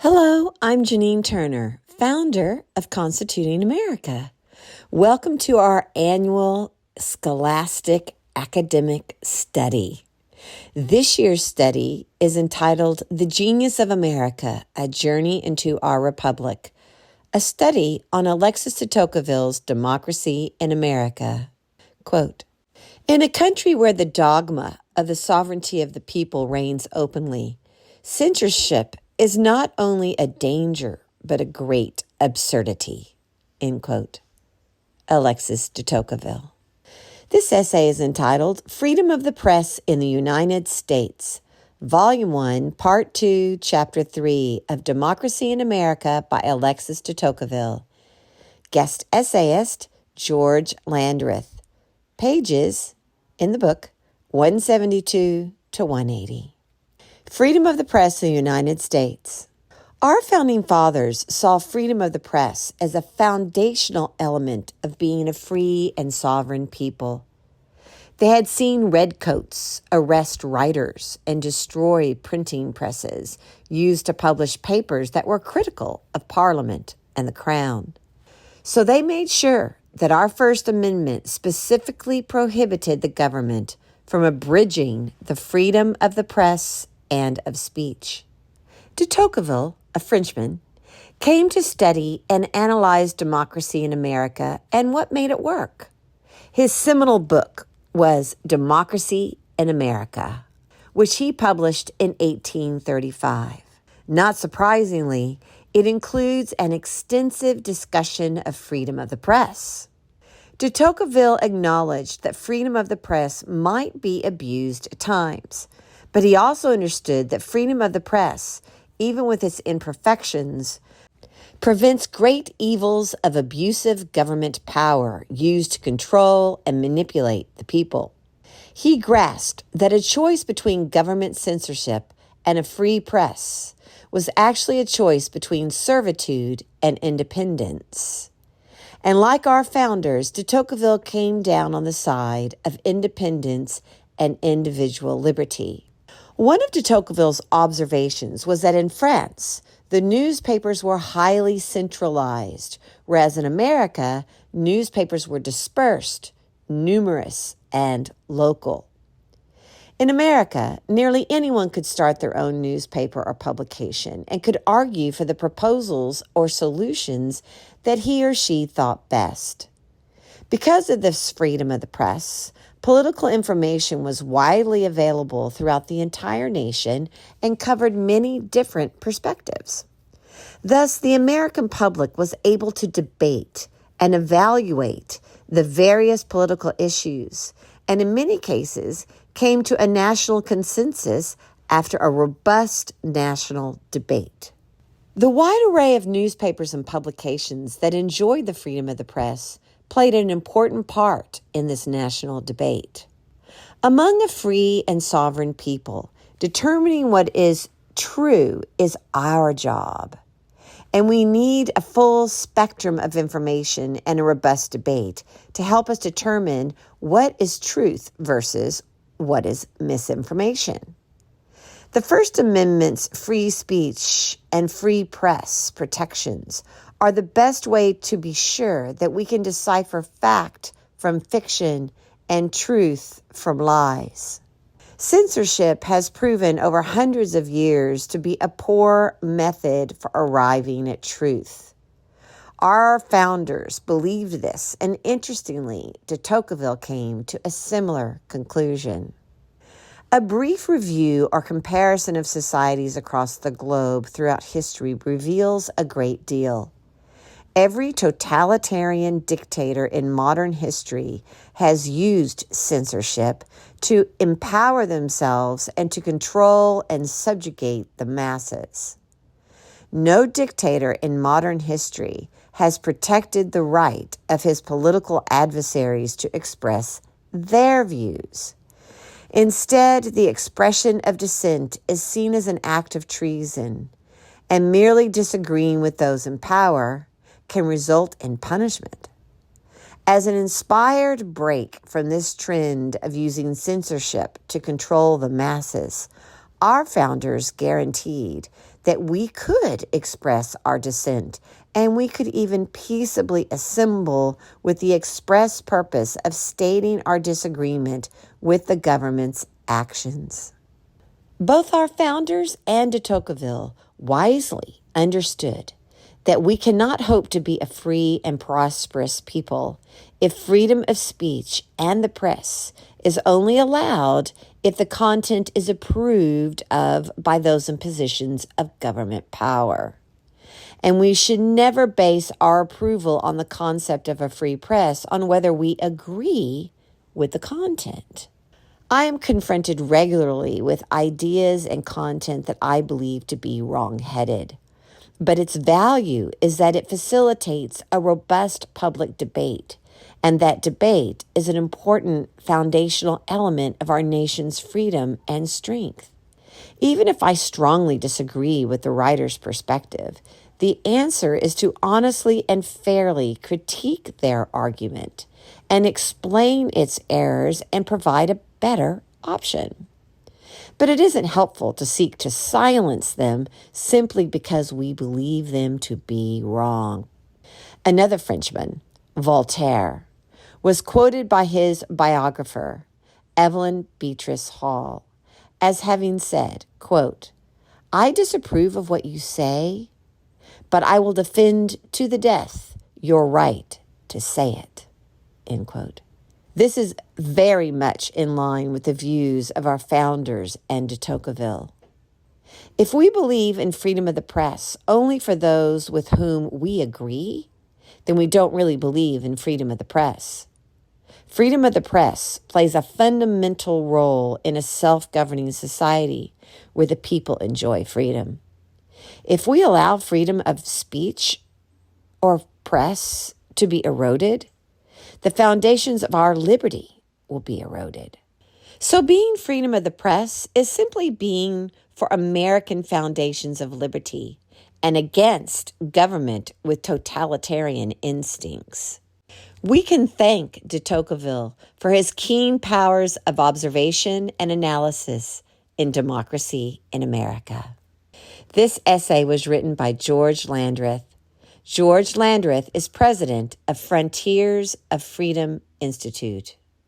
Hello, I'm Janine Turner, founder of Constituting America. Welcome to our annual Scholastic Academic Study. This year's study is entitled The Genius of America, A Journey into Our Republic, a study on Alexis De Tocqueville's Democracy in America. Quote, "In a country where the dogma of the sovereignty of the people reigns openly, censorship is not only a danger, but a great absurdity." End quote. Alexis De Tocqueville. This essay is entitled Freedom of the Press in the United States, Volume 1, Part 2, Chapter 3 of Democracy in America by Alexis De Tocqueville. Guest essayist, George Landrith. Pages in the book, 172 to 180. Freedom of the press in the United States. Our founding fathers saw freedom of the press as a foundational element of being a free and sovereign people. They had seen redcoats arrest writers and destroy printing presses used to publish papers that were critical of Parliament and the Crown. So they made sure that our First Amendment specifically prohibited the government from abridging the freedom of the press and of speech. De Tocqueville, a Frenchman, came to study and analyze democracy in America and what made it work. His seminal book was Democracy in America, which he published in 1835. Not surprisingly, it includes an extensive discussion of freedom of the press. De Tocqueville acknowledged that freedom of the press might be abused at times, but he also understood that freedom of the press, even with its imperfections, prevents great evils of abusive government power used to control and manipulate the people. He grasped that a choice between government censorship and a free press was actually a choice between servitude and independence. And like our founders, de Tocqueville came down on the side of independence and individual liberty. One of de Tocqueville's observations was that in France, the newspapers were highly centralized, whereas in America, newspapers were dispersed, numerous, and local. In America, nearly anyone could start their own newspaper or publication and could argue for the proposals or solutions that he or she thought best. Because of this freedom of the press, political information was widely available throughout the entire nation and covered many different perspectives. Thus, the American public was able to debate and evaluate the various political issues, and in many cases came to a national consensus after a robust national debate. The wide array of newspapers and publications that enjoyed the freedom of the press played an important part in this national debate. Among a free and sovereign people, determining what is true is our job, and we need a full spectrum of information and a robust debate to help us determine what is truth versus what is misinformation. The First Amendment's free speech and free press protections are the best way to be sure that we can decipher fact from fiction and truth from lies. Censorship has proven over hundreds of years to be a poor method for arriving at truth. Our founders believed this, and interestingly, de Tocqueville came to a similar conclusion. A brief review or comparison of societies across the globe throughout history reveals a great deal. Every totalitarian dictator in modern history has used censorship to empower themselves and to control and subjugate the masses. No dictator in modern history has protected the right of his political adversaries to express their views. Instead, the expression of dissent is seen as an act of treason, and merely disagreeing with those in power can result in punishment. As an inspired break from this trend of using censorship to control the masses, our founders guaranteed that we could express our dissent, and we could even peaceably assemble with the express purpose of stating our disagreement with the government's actions. Both our founders and de Tocqueville wisely understood that we cannot hope to be a free and prosperous people if freedom of speech and the press is only allowed if the content is approved of by those in positions of government power. And we should never base our approval on the concept of a free press on whether we agree with the content. I am confronted regularly with ideas and content that I believe to be wrong-headed. But its value is that it facilitates a robust public debate, and that debate is an important foundational element of our nation's freedom and strength. Even if I strongly disagree with the writer's perspective, the answer is to honestly and fairly critique their argument and explain its errors and provide a better option. But it isn't helpful to seek to silence them simply because we believe them to be wrong. Another Frenchman, Voltaire, was quoted by his biographer, Evelyn Beatrice Hall, as having said, quote, "I disapprove of what you say, but I will defend to the death your right to say it," end quote. This is very much in line with the views of our founders and de Tocqueville. If we believe in freedom of the press only for those with whom we agree, then we don't really believe in freedom of the press. Freedom of the press plays a fundamental role in a self-governing society where the people enjoy freedom. If we allow freedom of speech or press to be eroded, the foundations of our liberty will be eroded. So being freedom of the press is simply being for American foundations of liberty and against government with totalitarian instincts. We can thank de Tocqueville for his keen powers of observation and analysis in democracy in America. This essay was written by George Landrith. George Landrith is president of Frontiers of Freedom Institute.